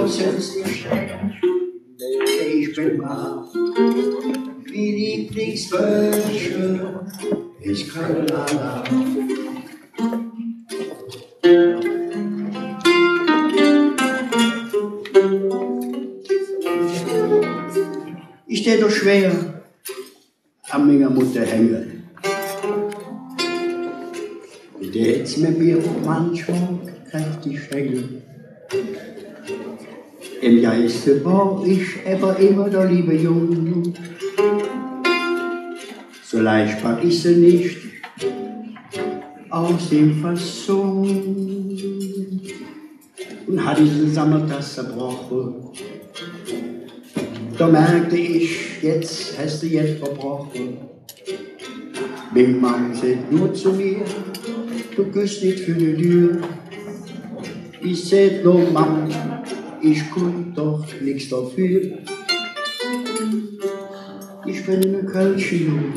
sonst nicht schlecht. Ich bin brav, wie Lieblingswünsche, ich kann lala. Ich steh doch schwer an meiner Mutter hängen. Und jetzt mit mir auch manchmal kräftig hängen. Im Geiste war ich aber immer der liebe Junge. So leicht war ich sie nicht aus dem Fasson. Und hatte ich zusammen das zerbrochen. Da merkte ich, jetzt hast du jetzt verbrochen. Mein Mann sagt nur zu mir, du gehst nicht für die Tür. Ich sag nur, Mann, ich kann doch nichts dafür. Ich bin eine Kölschin,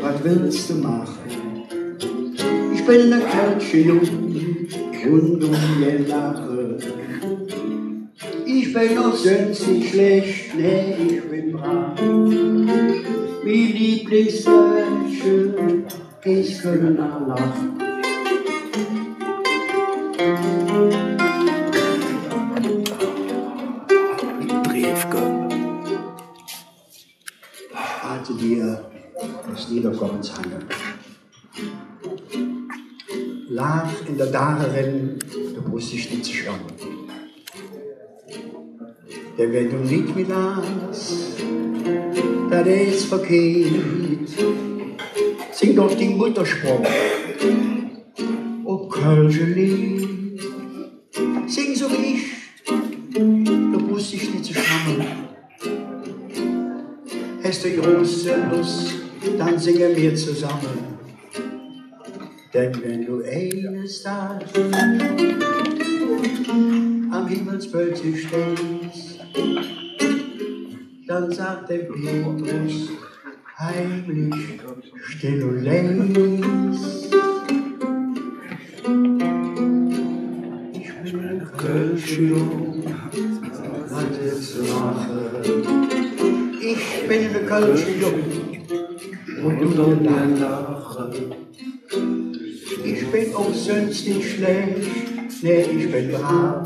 was willst du machen? Ich bin eine Kölschin und ihr Lache. Ich bin auch sonst nicht schlecht, nee, ich bin brav. Wie Lieblingswünsche, ich kann lachen. Hatte dir das Niederkommenshange. Lag in der Darerin, du musst dich nicht schauen. Denn wenn du nicht mit lachst, dann ist verkehrt. Sing doch die Muttersprache, ob Kölsche Lied. Sing so wie ich, du musst dich nicht schrammen. Hast du große Lust, dann singen wir zusammen. Denn wenn du eines Tages am Himmelspölzchen stehst, dann sagt der Petrus heimlich, still und leis. Ich bin ein Kölschjung, was willst du machen? Ich bin ein Kölschjung und du dann lachen. Ich bin auch sonst nicht schlecht, nee, ich bin brav.